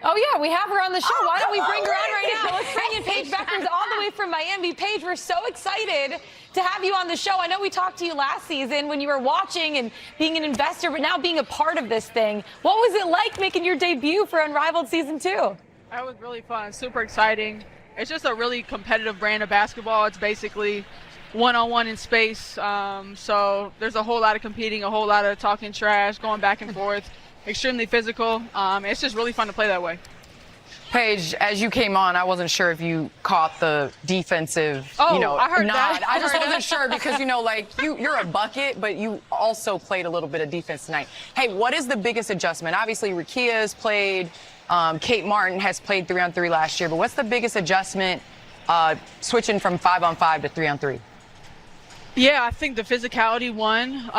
Oh, yeah, we have her on the show. Why don't we bring her on right now? Let's bring in Paige Bueckers all the way from Miami. Paige, we're so excited to have you on the show. I know we talked to you last season when you were watching and being an investor, but now being a part of this thing. What was it like making your debut for Unrivaled Season 2? That was really fun, super exciting. It's just a really competitive brand of basketball. It's basically one-on-one in space. So there's a whole lot of competing, a whole lot of talking trash, going back and forth. Extremely physical. It's just really fun to play that way. Paige, as you came on, I wasn't sure if you caught the defensive, I heard nod. that. I just wasn't sure because, you're a bucket, but you also played a little bit of defense tonight. Hey, what is the biggest adjustment? Obviously, Rakia has played, Kate Martin has played 3-on-3 last year, but what's the biggest adjustment switching from 5-on-5 to 3-on-3? Yeah, I think the physicality won.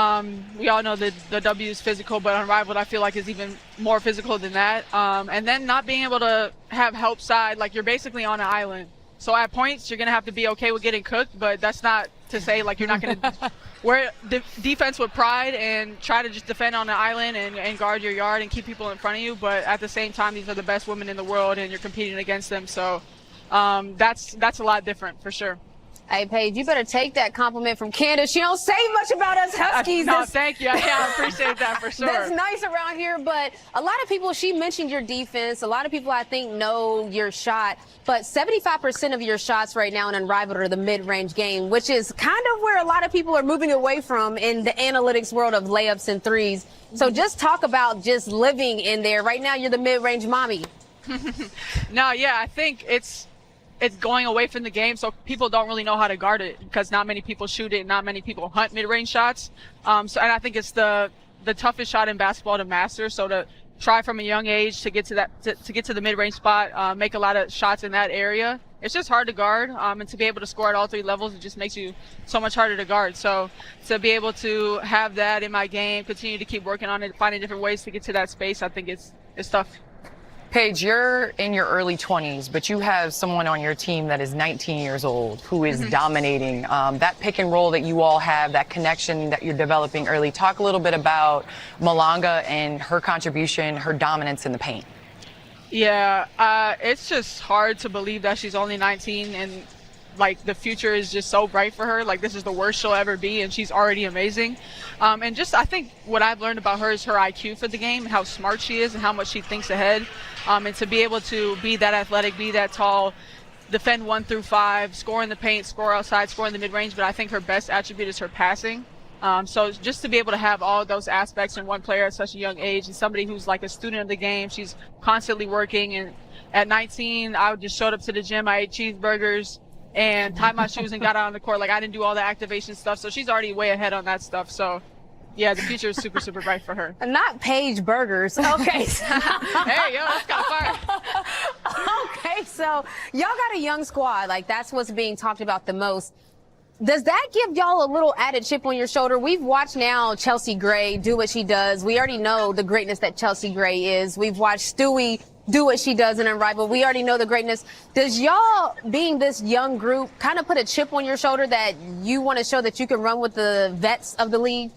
We all know that the W is physical, but Unrivaled I feel like is even more physical than that. And then not being able to have help side, like you're basically on an island. So at points, you're going to have to be okay with getting cooked, but that's not to say like you're not going to wear defense with pride and try to just defend on the island and guard your yard and keep people in front of you. But at the same time, these are the best women in the world and you're competing against them. So that's a lot different for sure. Hey, Paige, you better take that compliment from Candace. She don't say much about us Huskies. No, thank you. Yeah, I appreciate that for sure. That's nice around here, but a lot of people, she mentioned your defense. A lot of people, I think, know your shot, but 75% of your shots right now in Unrivaled are the mid-range game, which is kind of where a lot of people are moving away from in the analytics world of layups and threes. So just talk about just living in there. Right now, you're the mid-range mommy. No, yeah, I think it's going away from the game, so people don't really know how to guard it because not many people shoot it, not many people hunt mid-range shots. And I think it's the toughest shot in basketball to master. So to try from a young age to get to that, to get to the mid-range spot, make a lot of shots in that area. It's just hard to guard, and to be able to score at all three levels, it just makes you so much harder to guard. So to be able to have that in my game, continue to keep working on it, finding different ways to get to that space, I think it's tough. Paige, you're in your early 20s, but you have someone on your team that is 19 years old who is dominating. That pick and roll that you all have, that connection that you're developing early. Talk a little bit about Malanga and her contribution, her dominance in the paint. Yeah, it's just hard to believe that she's only 19 and like the future is just so bright for her. Like this is the worst she'll ever be and she's already amazing. And just I think what I've learned about her is her IQ for the game and how smart she is and how much she thinks ahead. And to be able to be that athletic, be that tall, defend 1 through 5, score in the paint, score outside, score in the mid-range. But I think her best attribute is her passing. So just to be able to have all of those aspects in one player at such a young age and somebody who's like a student of the game, she's constantly working. And at 19, I just showed up to the gym. I ate cheeseburgers and tied my shoes and got out on the court. Like I didn't do all the activation stuff. So she's already way ahead on that stuff. So yeah, the future is super, super bright for her. Not Paige Bueckers. Okay. Hey, yo, that's got fire. Okay, so y'all got a young squad. Like that's what's being talked about the most. Does that give y'all a little added chip on your shoulder? We've watched now Chelsea Gray do what she does. We already know the greatness that Chelsea Gray is. We've watched Stewie do what she does in Unrivaled. We already know the greatness. Does y'all, being this young group, kind of put a chip on your shoulder that you want to show that you can run with the vets of the league?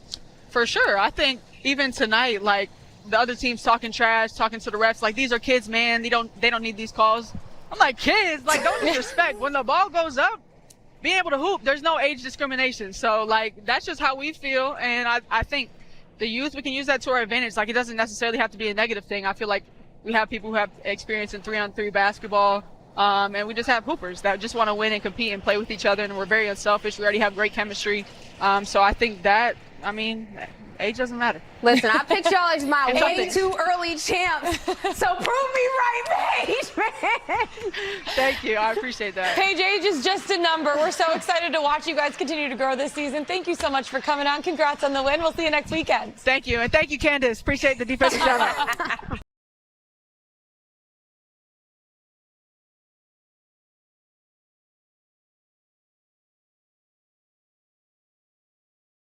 For sure. I think even tonight, like the other teams talking trash, talking to the refs, like these are kids, man. They don't need these calls. I'm like, kids, like don't disrespect. When the ball goes up, being able to hoop, there's no age discrimination. So like that's just how we feel. And I think the youth, we can use that to our advantage. Like it doesn't necessarily have to be a negative thing. I feel like we have people who have experience in 3-on-3 basketball. And we just have hoopers that just want to win and compete and play with each other. And we're very unselfish. We already have great chemistry. So I think that, age doesn't matter. Listen, I picked y'all as my way too early champs. So prove me right, Paige, man. Thank you. I appreciate that. Paige, age is just a number. We're so excited to watch you guys continue to grow this season. Thank you so much for coming on. Congrats on the win. We'll see you next weekend. Thank you. And thank you, Candace. Appreciate the defensive shout out.